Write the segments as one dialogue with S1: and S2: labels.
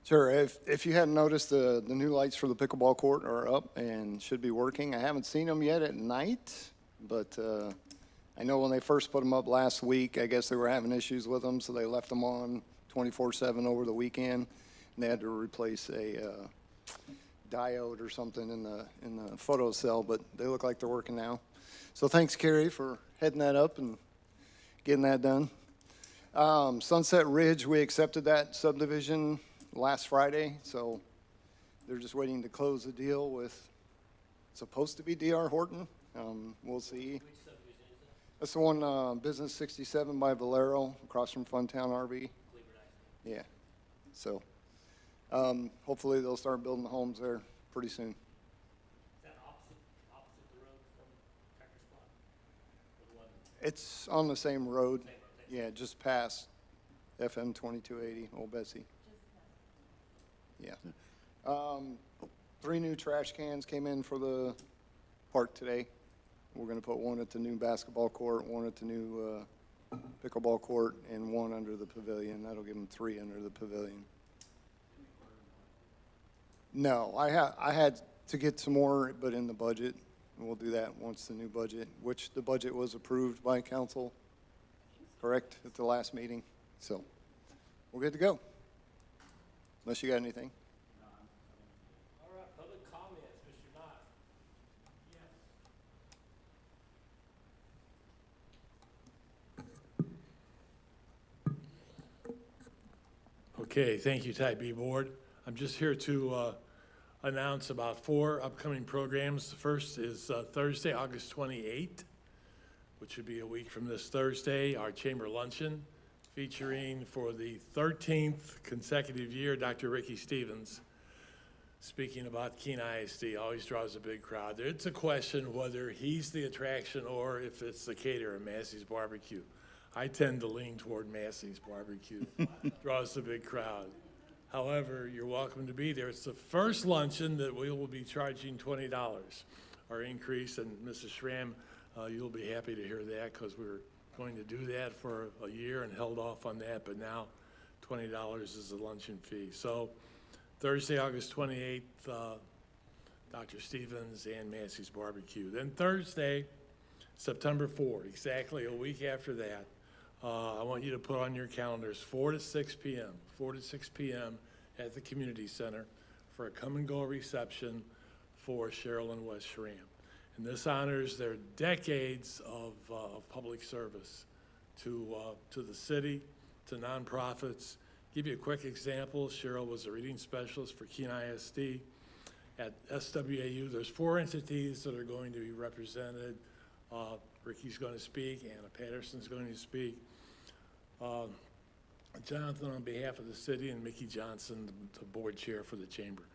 S1: Sure. If you hadn't noticed, the new lights for the pickleball court are up and should be working. I haven't seen them yet at night, but I know when they first put them up last week, I guess they were having issues with them, so they left them on 24/7 over the weekend, and they had to replace a diode or something in the photo cell, but they look like they're working now. So thanks, Carrie, for heading that up and getting that done. Sunset Ridge, we accepted that subdivision last Friday, so they're just waiting to close the deal with, supposed to be D.R. Horton. We'll see.
S2: Which subdivision is that?
S1: That's the one, Business 67 by Valero, across from Funtown RV. Yeah. So, hopefully they'll start building the homes there pretty soon.
S2: Is that opposite the road from Tractor Supply? Or the one?
S1: It's on the same road.
S2: Same road, thanks.
S1: Yeah, just past FM 2280, Old Bessie. Yeah. 3 new trash cans came in for the park today. We're going to put one at the new basketball court, one at the new pickleball court, and one under the pavilion. That'll give them 3 under the pavilion. No, I had to get some more, but in the budget, and we'll do that once the new budget, which the budget was approved by council, correct, at the last meeting. So we're good to go. Unless you got anything.
S2: All right, public comments, Mr. Knott. Yes.
S3: Okay, thank you, Type B Board. I'm just here to announce about 4 upcoming programs. The first is Thursday, August 28th, which would be a week from this Thursday, our Chamber Luncheon, featuring for the 13th consecutive year, Dr. Ricky Stevens, speaking about Keene ISD. Always draws a big crowd. It's a question whether he's the attraction or if it's the caterer, Massey's Barbecue. I tend to lean toward Massey's Barbecue. Draws a big crowd. However, you're welcome to be there. It's the first luncheon that we will be charging $20, our increase. And Mrs. Schramm, you'll be happy to hear that because we were going to do that for a year and held off on that, but now $20 is the luncheon fee. So Thursday, August 28th, Dr. Stevens and Massey's Barbecue. Then Thursday, September 4, exactly a week after that, I want you to put on your calendars 4 to 6 p.m., 4 to 6 p.m. at the community center for a come-and-go reception for Cheryl and Wes Schramm. And this honors their decades of public service to the city, to nonprofits. Give you a quick example. Cheryl was a reading specialist for Keene ISD. At SWAU, there's 4 entities that are going to be represented. Ricky's going to speak, Anna Patterson's going to speak. Jonathan on behalf of the city, and Mickey Johnson, the board chair for the chamber.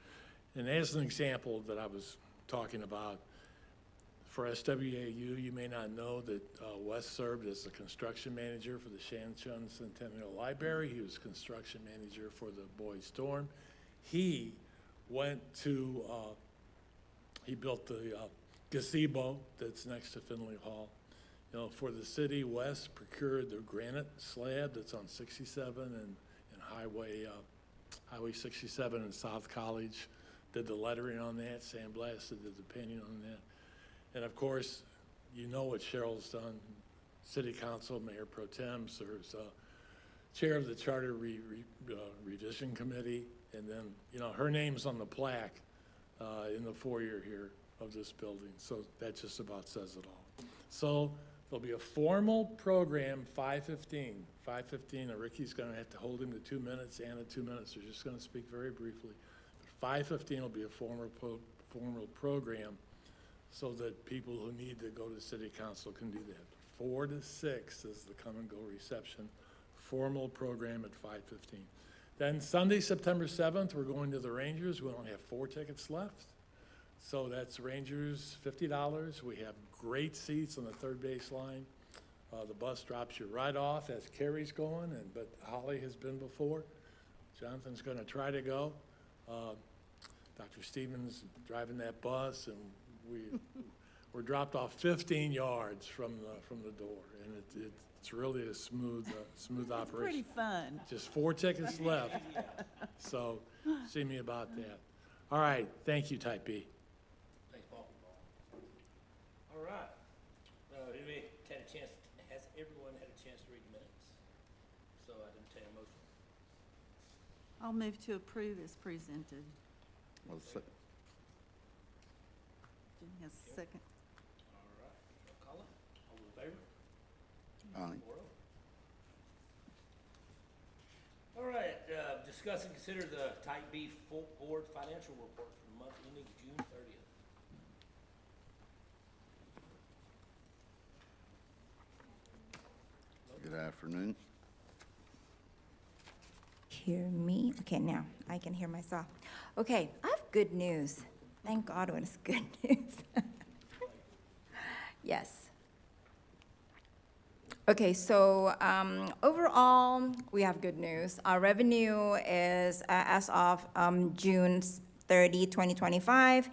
S3: And as an example that I was talking about, for SWAU, you may not know that Wes served as the construction manager for the Shanchun Centennial Library. He was construction manager for the Boys Dorm. He went to, he built the gazebo that's next to Finley Hall. You know, for the city, Wes procured the granite slab that's on 67 and Highway 67 in South College, did the lettering on that, sandblasted, did the painting on that. And of course, you know what Cheryl's done. City Council, Mayor Pro Tem serves chair of the Charter Revision Committee, and then, you know, her name's on the plaque in the foyer here of this building. So that just about says it all. So there'll be a formal program, 5:15. 5:15, and Ricky's gonna have to hold him to 2 minutes, Anna 2 minutes. They're just gonna speak very briefly. 5:15 will be a formal program so that people who need to go to city council can do that. 4 to 6 is the come and go reception, formal program at 5:15. Then Sunday, September 7th, we're going to the Rangers. We only have 4 tickets left. So that's Rangers, $50. We have great seats on the third base line. The bus drops you right off as Carrie's going, but Holly has been before. Jonathan's gonna try to go. Dr. Stevens driving that bus, and were dropped off 15 yards from the door, and it's really a smooth
S4: It's pretty
S3: operation.
S4: fun.
S3: Just 4 tickets left, so see me about that. All right, thank you, Type B.
S2: Thanks, Paul. All right. Anybody had a chance, has everyone had a chance to read the minutes? So I didn't take a motion.
S4: I'll move to approve as presented. Jimmy has a second.
S2: All right. Roll call it. All those in favor?
S5: Aye.
S2: 4-0. All right, discuss and consider the Type B full board financial report for the month ending June 30th.
S5: Good afternoon.
S6: Hear me? Okay, now I can hear myself. Okay, I have good news. Thank God when it's good news. Yes. Okay, so overall, we have good news. Our revenue is, as of June 30, 2025,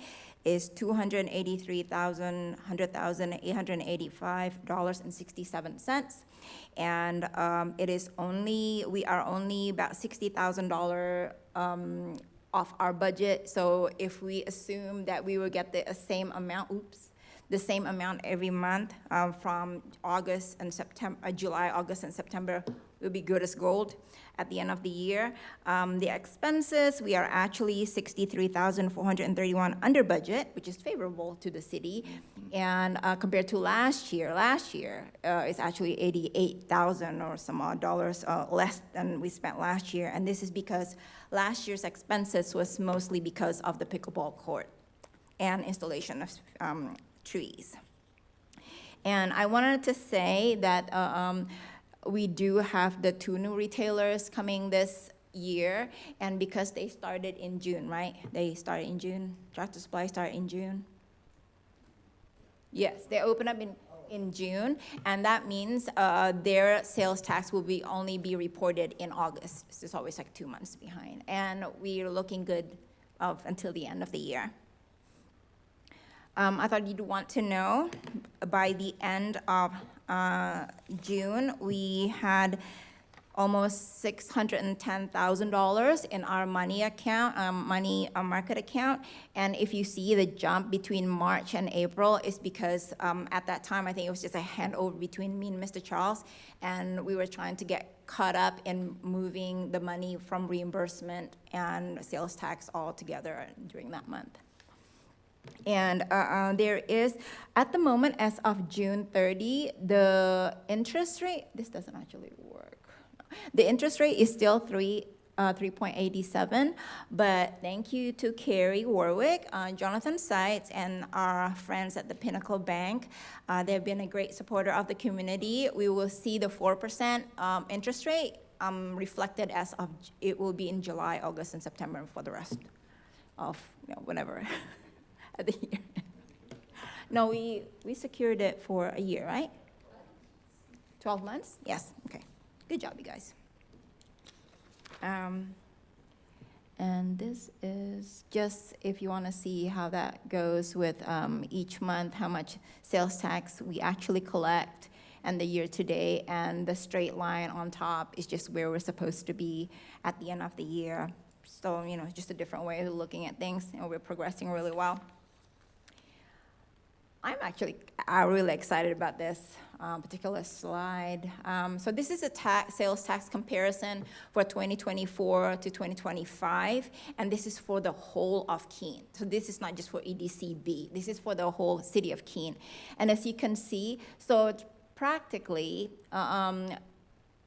S6: is $283,885.67. And it is only, we are only about $60,000 off our budget. So if we assume that we will get the same amount, the same amount every month from August and September, July, August, and September, we'll be good as gold at the end of the year. The expenses, we are actually $63,431 under budget, which is favorable to the city. And compared to last year it's actually $88,000 or some odd dollars less than we spent last year. And this is because last year's expenses was mostly because of the pickleball court and installation of trees. And I wanted to say that we do have the 2 new retailers coming this year, and because they started in June, right? They started in June. Tractor Supply started in June. Yes, they opened up in June, and that means their sales tax will only be reported in August. It's always like 2 months behind, and we're looking good until the end of the year. I thought you'd want to know, by the end of June, we had almost $610,000 in our money account, market account. And if you see the jump between March and April, it's because at that time, I think it was just a handover between me and Mr. Charles, and we were trying to get caught up in moving the money from reimbursement and sales tax all together during that month. And there is, at the moment, as of June 30, the interest rate, this doesn't actually work. The interest rate is still 3.87, but thank you to Carrie Warwick, Jonathan Seitz, and our friends at the Pinnacle Bank. They've been a great supporter of the community. We will see the 4% interest rate reflected as of, it will be in July, August, and September for the rest of, whenever. The year. No, we secured it for a year, right? 12 months? Yes, okay. Good job, you guys. And this is just if you want to see how that goes with each month, how much sales tax we actually collect, and the year to date, and the straight line on top is just where we're supposed to be at the end of the year. So, just a different way of looking at things, and we're progressing really well. I'm actually really excited about this particular slide. So this is a sales tax comparison for 2024 to 2025, and this is for the whole of Keene. So this is not just for EDCB. This is for the whole city of Keene. And as you can see, so practically,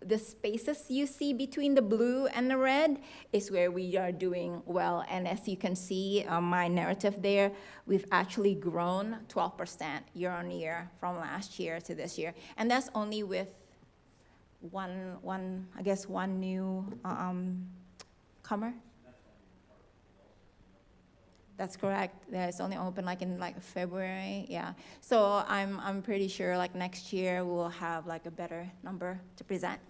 S6: the spaces you see between the blue and the red is where we are doing well. And as you can see, my narrative there, we've actually grown 12% year on year from last year to this year. And that's only with one new comer. That's correct. Yeah, it's only open in February. Yeah. So I'm pretty sure next year we'll have a better number to present.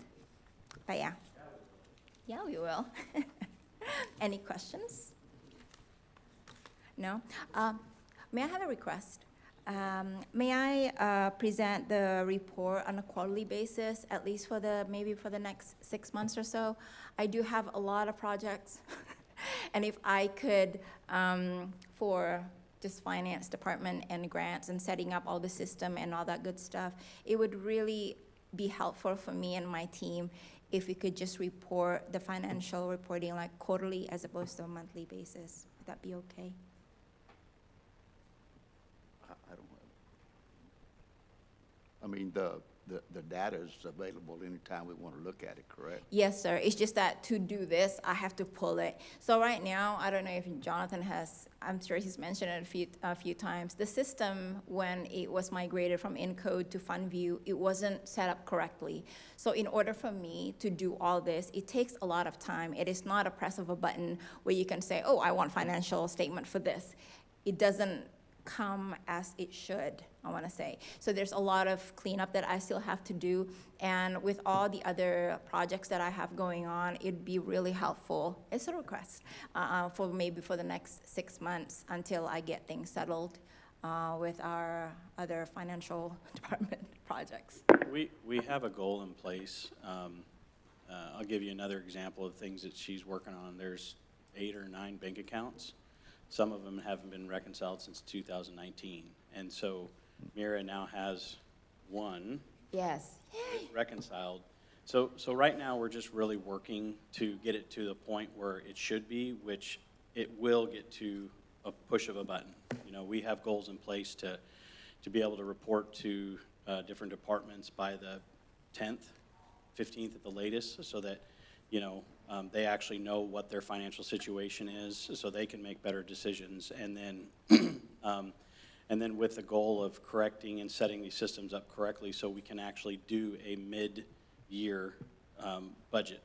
S6: But yeah. Yeah, we will. Any questions? No? May I have a request? May I present the report on a quarterly basis, at least for maybe for the next 6 months or so? I do have a lot of projects, and if I could, for just finance department and grants and setting up all the system and all that good stuff, it would really be helpful for me and my team if we could just report the financial reporting like quarterly as opposed to a monthly basis. Would that be okay?
S5: I don't have. I mean, the data is available anytime we want to look at it, correct?
S6: Yes, sir. It's just that to do this, I have to pull it. So right now, I don't know if Jonathan has, I'm sure he's mentioned it a few times. The system, when it was migrated from Encode to FundView, it wasn't set up correctly. So in order for me to do all this, it takes a lot of time. It is not a press of a button where you can say, oh, I want financial statement for this. It doesn't come as it should, I want to say. So there's a lot of cleanup that I still have to do, and with all the other projects that I have going on, it'd be really helpful. It's a request for maybe for the next 6 months until I get things settled with our other financial department projects.
S7: We have a goal in place. I'll give you another example of things that she's working on. There's 8 or 9 bank accounts. Some of them haven't been reconciled since 2019. And so Mira now has one
S6: Yes. Yay.
S7: reconciled. So right now, we're just really working to get it to the point where it should be, which it will get to a push of a button. You know, we have goals in place to be able to report to different departments by the 10th, 15th at the latest, so that, you know, they actually know what their financial situation is, so they can make better decisions. And then with the goal of correcting and setting these systems up correctly so we can actually do a mid-year budget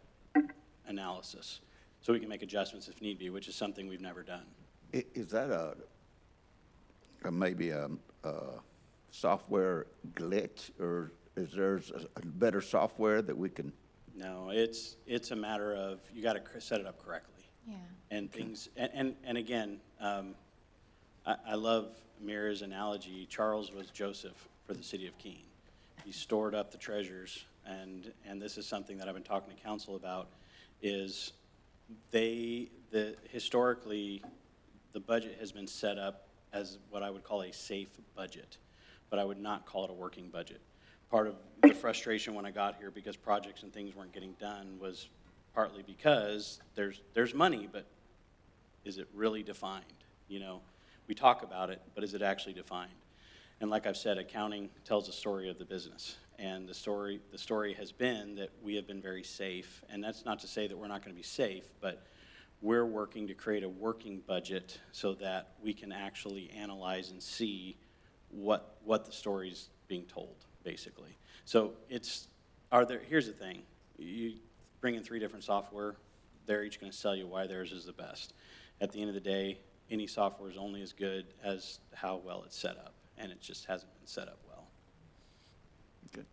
S7: analysis. So we can make adjustments if need be, which is something we've never done.
S5: Is that maybe a software glitch, or is there a better software that we can?
S7: No, it's a matter of, you got to set it up correctly.
S6: Yeah.
S7: And things, and again, I love Mira's analogy. Charles was Joseph for the city of Keene. He stored up the treasures, and this is something that I've been talking to council about, is historically, the budget has been set up as what I would call a safe budget, but I would not call it a working budget. Part of the frustration when I got here because projects and things weren't getting done was partly because there's money, but is it really defined? You know, we talk about it, but is it actually defined? And like I've said, accounting tells the story of the business. And the story has been that we have been very safe. And that's not to say that we're not going to be safe, but we're working to create a working budget so that we can actually analyze and see what the story's being told, basically. So here's the thing. You bring in 3 different software, they're each going to sell you why theirs is the best. At the end of the day, any software is only as good as how well it's set up, and it just hasn't been set up well.
S5: Okay.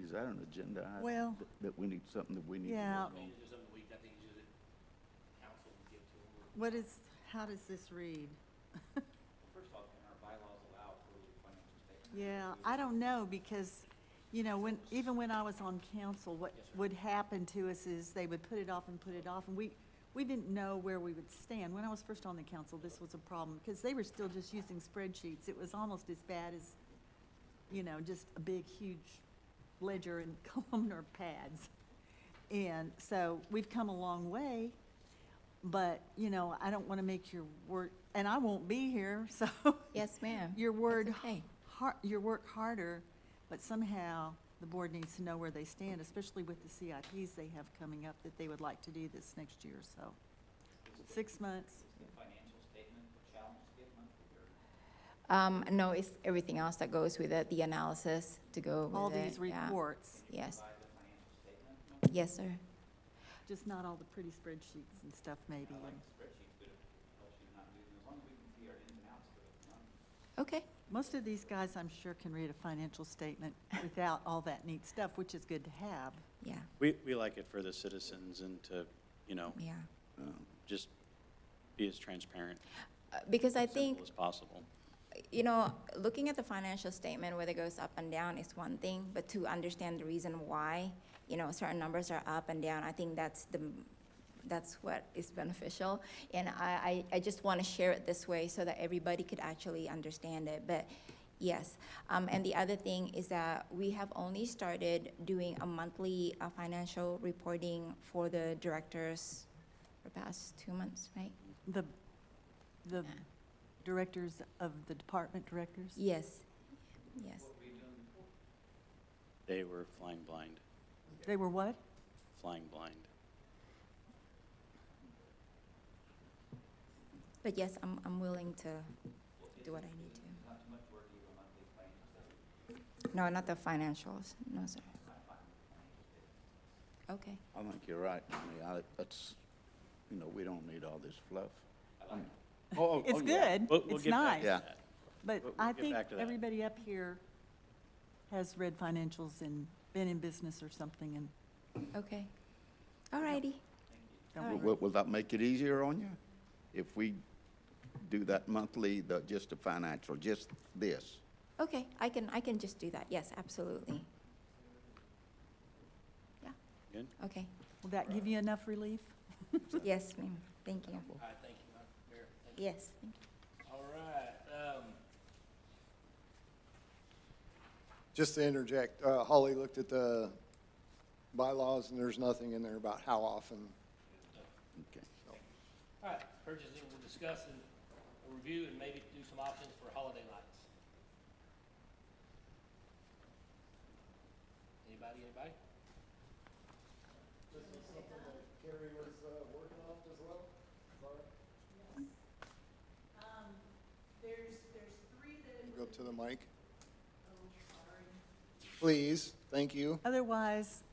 S5: Is that an agenda item?
S4: Well,
S5: that we need, something that we need to
S4: yeah.
S5: work on?
S2: Is there something I think you should, council would give to them?
S4: how does this read?
S8: First of all, can our bylaws allow for financial statements?
S4: Yeah, I don't know, because, you know, even when I was on council, what would happen to us is they would put it off, and we didn't know where we would stand. When I was first on the council, this was a problem, because they were still just using spreadsheets. It was almost as bad as, you know, just a big, huge ledger and columnar pads. And so we've come a long way, but, you know, I don't want to make your work, and I won't be here, so.
S6: Yes, ma'am.
S4: Your word,
S6: That's okay.
S4: your work harder, but somehow the board needs to know where they stand, especially with the CIPs they have coming up that they would like to do this next year, so. 6 months.
S8: Is the financial statement a challenge to get monthly, or
S6: No, it's everything else that goes with it, the analysis to go with it.
S4: All these
S6: yeah.
S4: reports,
S6: Yes,
S8: provide the financial statement monthly?
S6: yes, sir.
S4: just not all the pretty spreadsheets and stuff maybe.
S8: I like the spreadsheets, but it helps you not do them, as long as we can see our ins and outs for the month.
S6: Okay,
S4: Most of these guys, I'm sure, can read a financial statement without all that neat stuff, which is good to have.
S6: yeah,
S7: We like it for the citizens and to, you know,
S6: yeah.
S7: just be as transparent.
S6: Because I
S7: as
S6: think,
S7: simple as possible.
S6: you know, looking at the financial statement, whether it goes up and down is one thing, but to understand the reason why, you know, certain numbers are up and down, I think that's what is beneficial. And I just want to share it this way so that everybody could actually understand it. But yes, and the other thing is that we have only started doing a monthly financial reporting for the directors for the past 2 months, right?
S4: The directors of the department directors?
S6: Yes, yes.
S7: They were flying blind,
S4: They were what?
S7: flying blind.
S6: But yes, I'm willing to do what I need to.
S8: Not too much work to do a monthly financial statement.
S6: No, not the financials, no, sir. Okay,
S5: I think you're right, that's, you know, we don't need all this fluff.
S4: It's
S5: yeah.
S4: good,
S7: We'll
S4: it's
S7: get back
S4: nice,
S7: to
S5: Yeah.
S7: that.
S4: but
S7: we'll
S4: I
S7: get
S4: think
S7: back to that.
S4: everybody up here has read financials and been in business or something, and
S6: okay. All righty.
S4: don't
S6: All
S4: we-
S6: right.
S5: Will that make it easier on you? If we do that monthly, just the financial, just this?
S6: Okay, I can just do that, yes, absolutely. Yeah,
S7: Good?
S6: okay.
S4: Will that give you enough relief?
S6: Yes, ma'am, thank you.
S2: All right, thank you, Madam Mayor. Thank you.
S6: Yes, thank you.
S2: All right,
S1: Just to interject, Holly looked at the bylaws, and there's nothing in there about how often.
S5: Okay.
S2: all right, purchasing, we'll discuss and review and maybe do some options for holiday lights. Anybody?
S1: This is something that Carrie was working on as well?
S4: There's three that.
S1: Go to the mic. Please, thank you.
S4: Otherwise,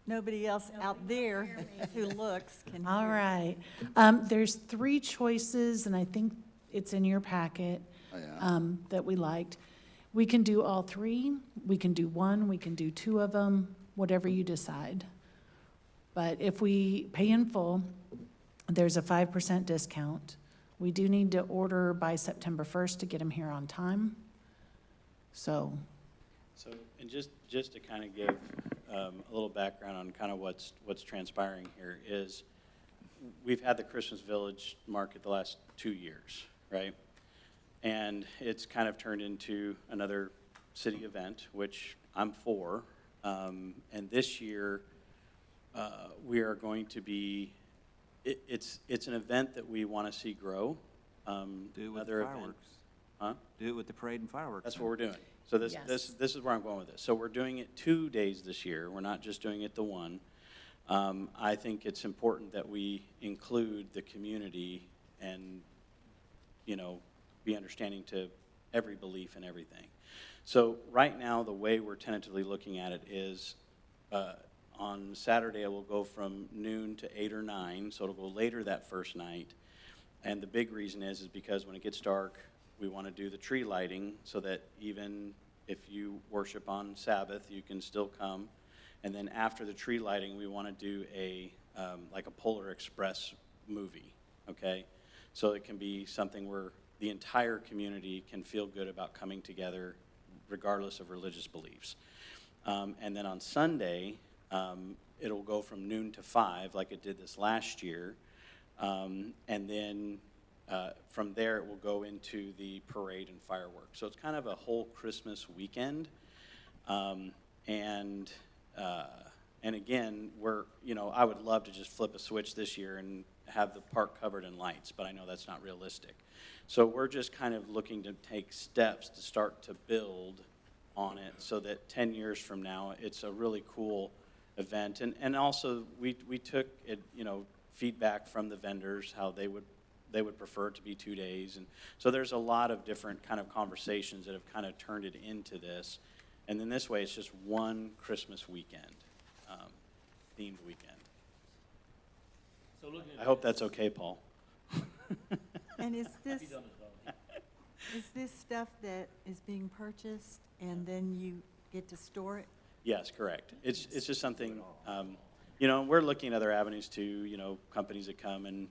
S4: nobody else out there who looks can hear.
S9: All right. There's three choices, and I think it's in your packet,
S5: Yeah.
S9: that we liked. We can do all three, we can do one, we can do two of them, whatever you decide. But if we pay in full, there's a 5% discount. We do need to order by September 1st to get them here on time. So,
S7: And just to kind of give a little background on kind of what's transpiring here is we've had the Christmas Village market the last 2 years, right? And it's kind of turned into another city event, which I'm for. And this year, we are going to be, it's an event that we want to see grow.
S8: Do it with
S7: Another
S8: the
S7: event.
S8: fireworks.
S7: Huh?
S8: Do it with the parade and fireworks.
S7: That's what we're doing. So this is where I'm going with this. So we're doing it 2 days this year. We're not just doing it the one. I think it's important that we include the community and, you know, be understanding to every belief and everything. So right now, the way we're tentatively looking at it is on Saturday, it will go from noon to 8 or 9, so it'll go later that first night. And the big reason is because when it gets dark, we want to do the tree lighting so that even if you worship on Sabbath, you can still come. And then after the tree lighting, we want to do like a Polar Express movie, okay? So it can be something where the entire community can feel good about coming together regardless of religious beliefs. And then on Sunday, it'll go from noon to 5 like it did this last year. And then from there, it will go into the parade and fireworks. So it's kind of a whole Christmas weekend. And again, I would love to just flip a switch this year and have the park covered in lights, but I know that's not realistic. So we're just kind of looking to take steps to start to build on it so that 10 years from now, it's a really cool event. And also, we took it, feedback from the vendors, how they would prefer it to be 2 days. And so there's a lot of different kind of conversations that have kind of turned it into this. And then this way, it's just one Christmas weekend, themed weekend.
S2: so looking at.
S7: I hope that's okay, Paul.
S4: And is this,
S2: Be done with all.
S4: is this stuff that is being purchased and then you get to store it?
S7: Yes, correct. It's just something, we're looking at other avenues too, companies that come and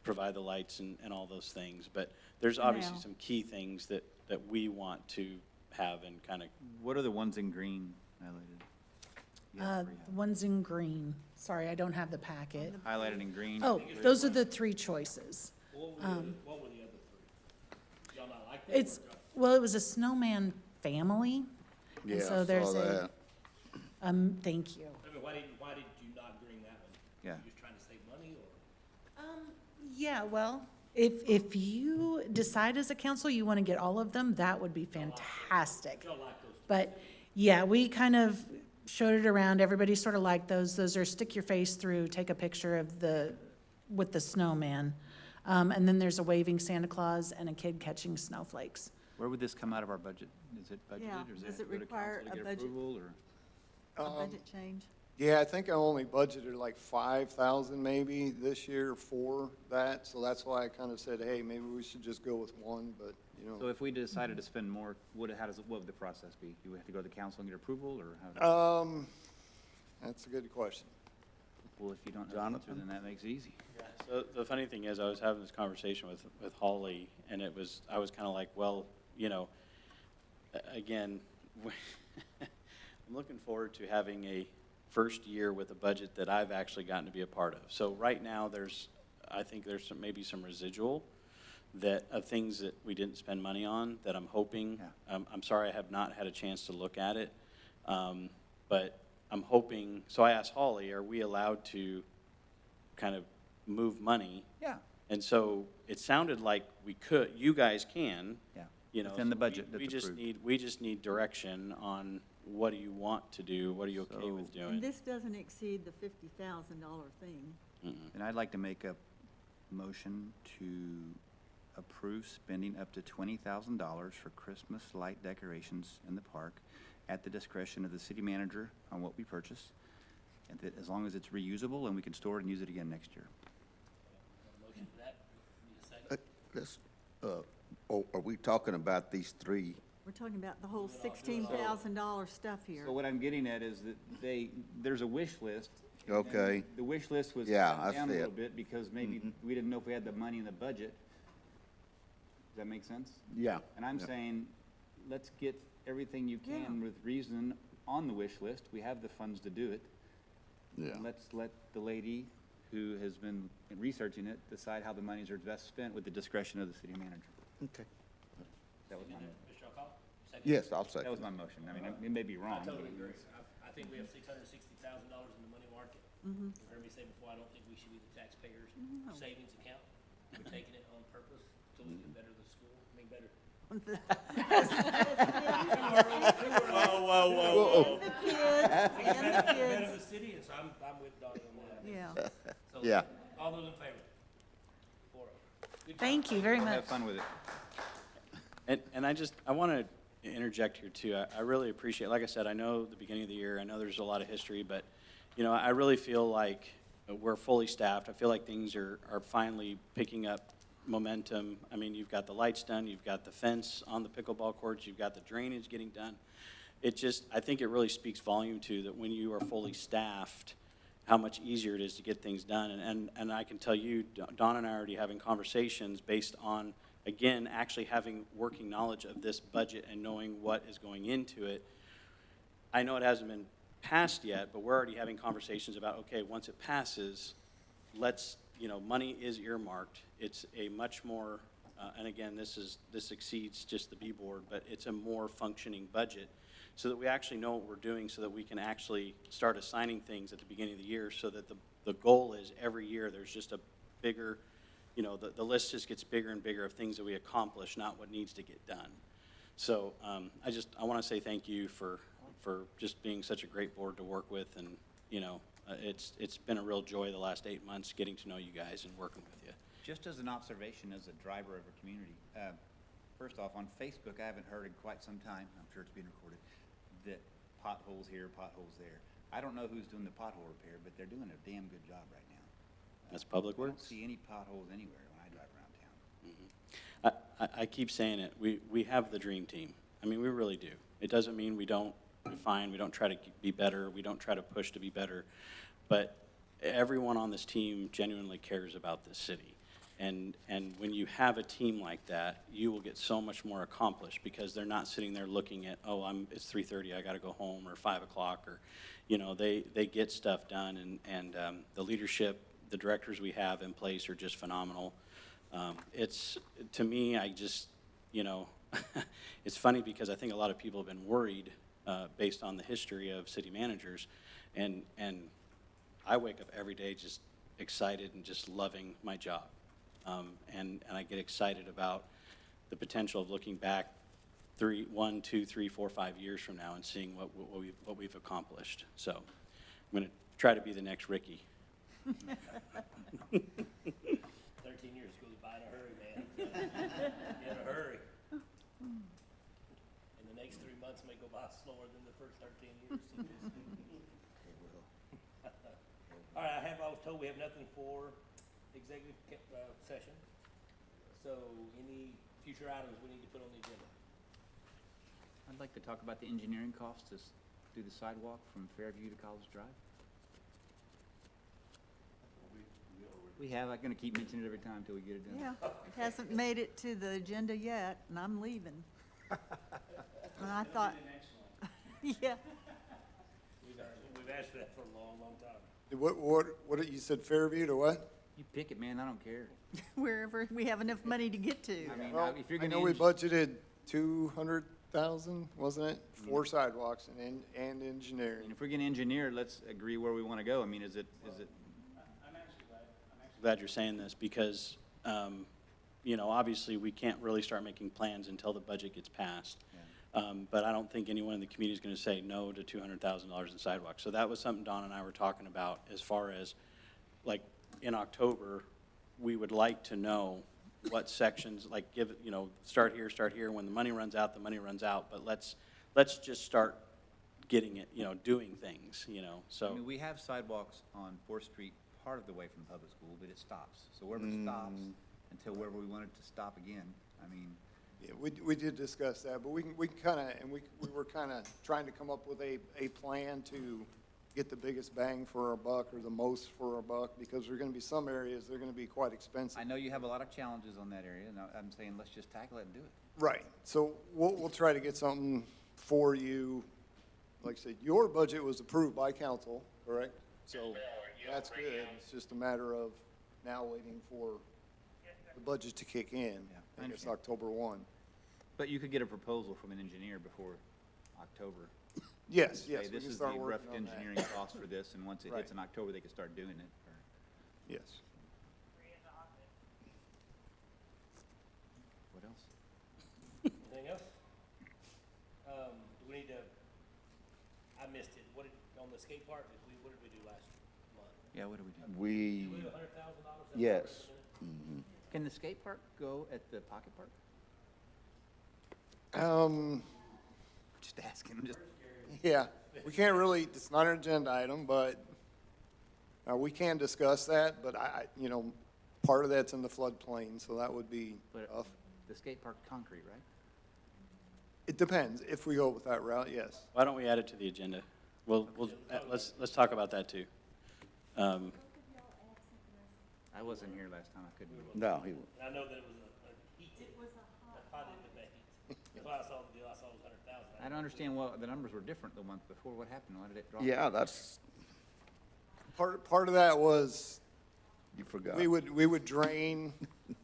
S7: provide the lights and all those things. But there's obviously
S4: Now.
S7: some key things that we want to have and kind of,
S8: What are the ones in green highlighted? Yeah, three
S9: One's in green. Sorry, I don't have the packet.
S8: highlighted in green.
S9: Oh, those are the three choices.
S2: What were the other three? Y'all not like that?
S9: It's, well, it was a snowman family. And
S5: Yeah,
S9: so
S5: I
S9: there's
S5: saw that.
S9: thank you.
S2: I mean, why did you not green that one?
S8: Yeah.
S2: You just trying to save money, or?
S9: Yeah, well, if you decide as a council you want to get all of them, that would be fantastic.
S2: Y'all like those?
S9: But, yeah, we kind of showed it around, everybody sort of liked those. Those are stick your face through, take a picture of with the snowman. And then there's a waving Santa Claus and a kid catching snowflakes.
S8: Where would this come out of our budget? Is it budgeted,
S4: Yeah,
S8: or is
S4: does
S8: it
S4: it
S8: go to
S4: require
S8: council to
S4: a
S8: get
S4: budget?
S8: approval, or?
S4: A budget change?
S1: Yeah, I think I only budgeted like 5,000 maybe this year for that, so that's why I kind of said, hey, maybe we should just go with one, but, you
S8: So
S1: know.
S8: if we decided to spend more, what would the process be? Do we have to go to the council and get approval, or how?
S1: That's a good question.
S8: Well, if you don't know the answer,
S5: Jonathan?
S8: then that makes it easy.
S7: so the funny thing is, I was having this conversation with Holly, and I was kind of like, well, you know, again, I'm looking forward to having a first year with a budget that I've actually gotten to be a part of. So right now, I think there's maybe some residual of things that we didn't spend money on that I'm hoping.
S8: Yeah.
S7: I'm sorry I have not had a chance to look at it, but I'm hoping. So I asked Holly, are we allowed to kind of move money?
S8: Yeah.
S7: And so it sounded like we could. You guys can.
S8: Yeah.
S7: You know,
S8: Within the
S7: so
S8: budget
S7: we
S8: that's
S7: just
S8: approved.
S7: we just need direction on what do you want to do, what are you okay with
S8: So-
S4: And
S7: doing?
S4: this doesn't exceed the $50,000 thing.
S8: And I'd like to make a motion to approve spending up to $20,000 for Christmas light decorations in the park at the discretion of the city manager on what we purchase, and that as long as it's reusable and we can store it and use it again next year.
S2: Motion for that? Need a second?
S5: This, are we talking about these three?
S4: We're talking about the whole $16,000 stuff here.
S8: So what I'm getting at is that there's a wish list. and
S5: Okay.
S8: The wish list was
S5: Yeah,
S8: cut
S5: I
S8: down a
S5: see
S8: little
S5: it.
S8: bit because maybe we didn't know if we had the money in the budget. Does that make sense?
S5: Yeah.
S8: And I'm
S5: Yeah.
S8: saying, let's get everything you can with reason on the wish list. We have the funds to do it.
S5: Yeah.
S8: And let's let the lady who has been researching it decide how the monies are best spent with the discretion of the city manager.
S5: Okay.
S8: That was my,
S2: Mr. Alcala? Second?
S5: Yes, I'll say.
S8: that was my motion. I mean, it may be
S2: I
S8: wrong.
S2: totally agree. I think we have $660,000 in the money market. You heard me say before, I don't think we should be the taxpayers' savings account. We're taking it on purpose so we can better the school, better.
S4: The kids, and the
S2: Better
S4: kids,
S2: the city, and so I'm with Donnie on that.
S4: yeah.
S2: So,
S5: Yeah.
S2: all those in favor? 4-0. Good job.
S9: Thank you very much.
S8: Have fun with it.
S7: And I want to interject here too. I really appreciate, like I said, I know the beginning of the year, I know there's a lot of history, but, you know, I really feel like we're fully staffed. I feel like things are finally picking up momentum. I mean, you've got the lights done, you've got the fence on the pickleball courts, you've got the drainage getting done. I think it really speaks volume to that when you are fully staffed, how much easier it is to get things done. And I can tell you, Don and I are already having conversations based on, again, actually having working knowledge of this budget and knowing what is going into it. I know it hasn't been passed yet, but we're already having conversations about, okay, once it passes, money is earmarked. It's a much more, and again, this exceeds just the B-board, but it's a more functioning budget so that we actually know what we're doing, so that we can actually start assigning things at the beginning of the year, so that the goal is every year there's just a bigger, the list just gets bigger and bigger of things that we accomplish, not what needs to get done. So I want to say thank you for just being such a great board to work with, and it's been a real joy the last 8 months getting to know you guys and working with you.
S8: Just as an observation, as a driver of a community, first off, on Facebook, I haven't heard in quite some time, I'm sure it's being recorded, that potholes here, potholes there. I don't know who's doing the pothole repair, but they're doing a damn good job right now.
S7: That's Public
S8: I don't
S7: Works.
S8: see any potholes anywhere when I drive around town.
S7: I keep saying it. We have the dream team. I mean, we really do. It doesn't mean we don't refine, we don't try to be better, we don't try to push to be better, but everyone on this team genuinely cares about this city. And when you have a team like that, you will get so much more accomplished because they're not sitting there looking at, oh, it's 3:30, I gotta go home, or 5 o'clock, or, you know, they get stuff done, and the leadership, the directors we have in place are just phenomenal. It's, to me, I just, you know, it's funny because I think a lot of people have been worried based on the history of city managers, and I wake up every day just excited and just loving my job. And I get excited about the potential of looking back 1, 2, 3, 4, 5 years from now and seeing what we've accomplished. So I'm going to try to be the next Ricky.
S2: 13 years goes by in a hurry, man. In a hurry. And the next 3 months may go by slower than the first 13 years. All right, I was told we have nothing for executive session. So any future items we need to put on the agenda?
S8: I'd like to talk about the engineering costs to do the sidewalk from Fairview to College Drive. We have, I'm gonna keep mentioning it every time until we get it done.
S4: Yeah, it hasn't made it to the agenda yet, and I'm leaving. And I thought, yeah,
S2: We've asked for that for a long, long time.
S1: What, you said Fairview to what?
S8: You pick it, man, I don't care.
S4: wherever we have enough money to get to.
S8: I mean,
S1: Well,
S8: if you're
S1: I
S8: gonna.
S1: know we budgeted 200,000, wasn't it, for sidewalks and
S8: And
S1: engineering.
S8: if we're gonna engineer, let's agree where we wanna go. I mean, is it,
S7: I'm actually glad you're saying this because, you know, obviously we can't really start making plans until the budget gets passed. But I don't think anyone in the community is going to say no to $200,000 in sidewalks. So that was something Don and I were talking about as far as, like, in October, we would like to know what sections, like, you know, start here. When the money runs out, the money runs out. But let's just start getting it, you know, doing things, you know, so.
S8: I mean, we have sidewalks on 4th Street part of the way from the public school, but it stops. So wherever it stops, until wherever we want it to stop again, I mean.
S1: Yeah, we did discuss that, but we kind of, and we were kind of trying to come up with a plan to get the biggest bang for our buck or the most for our buck, because there are going to be some areas that are going to be quite expensive.
S8: I know you have a lot of challenges on that area, and I'm saying let's just tackle it and do it.
S1: Right, so we'll try to get something for you. Like I said, your budget was approved by council, correct? So that's good. It's just a matter of now waiting for the budget to kick in.
S8: I
S1: I think it's
S8: understand.
S1: October 1.
S8: But you could get a proposal from an engineer before October.
S1: Yes,
S8: Say,
S1: yes, we
S8: this
S1: can
S8: is the
S1: start
S8: rough
S1: working on that.
S8: engineering cost for this, and once it hits
S1: Right.
S8: in October, they can start doing it. or-
S1: Yes.
S8: What else?
S2: Anything else? Do we need to, I missed it, on the skate park, what did we do last month?
S8: Yeah, what do we do?
S5: We,
S2: Did we do $100,000?
S5: yes.
S8: Can the skate park go at the pocket park? Just asking, just.
S1: Yeah, we can't really, it's not an agenda item, but we can discuss that, but you know, part of that's in the floodplain, so that would be
S8: But
S1: tough.
S8: the skate park concrete, right?
S1: It depends. If we go with that route, yes.
S7: Why don't we add it to the agenda? Let's talk about that too.
S8: I wasn't here last time, I couldn't.
S5: No, he,
S2: And I know that it was a heated, a hot debate. That's why I saw the deal, I saw it was 100,000.
S8: I don't understand why the numbers were different the month before. What happened? Why did it drop?
S5: yeah, that's,
S1: Part of that was
S5: you forgot.
S1: we would drain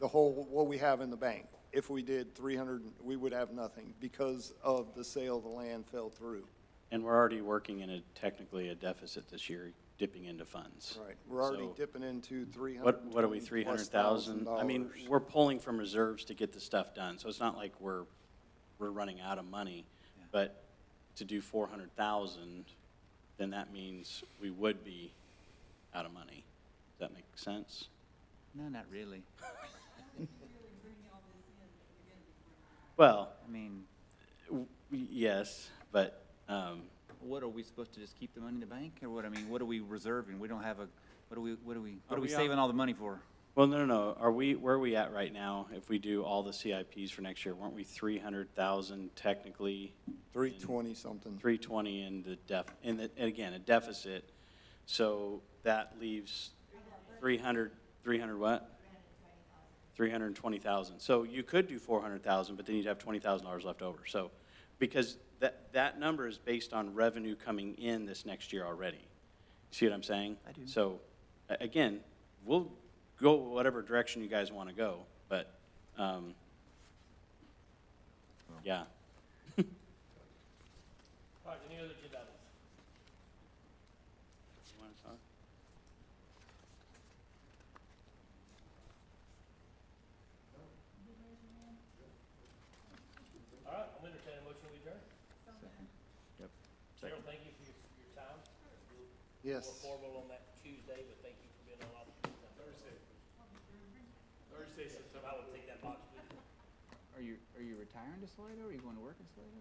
S1: the whole, what we have in the bank. If we did 300, we would have nothing because of the sale of the land fell through.
S7: And we're already working in technically a deficit this year, dipping into funds.
S1: Right. We're already
S7: So-
S1: dipping into 300.
S7: What are we, 300,000? I mean, we're pulling from reserves to get the stuff done, so it's not like we're running out of money.
S8: Yeah.
S7: But to do 400,000, then that means we would be out of money. Does that make sense?
S8: No, not really.
S7: Well,
S8: I mean,
S7: yes, but,
S8: what are we supposed to just keep the money in the bank, or what? I mean, what are we reserving? We don't have a. What are we
S7: Are we
S8: saving all the money for?
S7: well, no. Where are we at right now if we do all the CIPs for next year? Weren't we 300,000 technically?
S1: 320 something.
S7: 320 in and again, a deficit, so that leaves 300 what? 320,000. So you could do 400,000, but then you'd have $20,000 left over. So, because that number is based on revenue coming in this next year already. See what I'm saying?
S8: I do.
S7: So, again, we'll go whatever direction you guys want to go, but, yeah.
S2: All right, any other agenda items?
S7: You wanna talk?
S2: All right, I'm entertaining a motion to adjourn.
S8: Yep.
S2: Cheryl, thank you for your time. We'll be
S1: Yes.
S2: more formal on that Tuesday, but thank you for being on.
S3: Thursday,
S2: Thursday, September. I would take that box with you.
S10: Are you retiring to Salado, or are you going to work in Salado?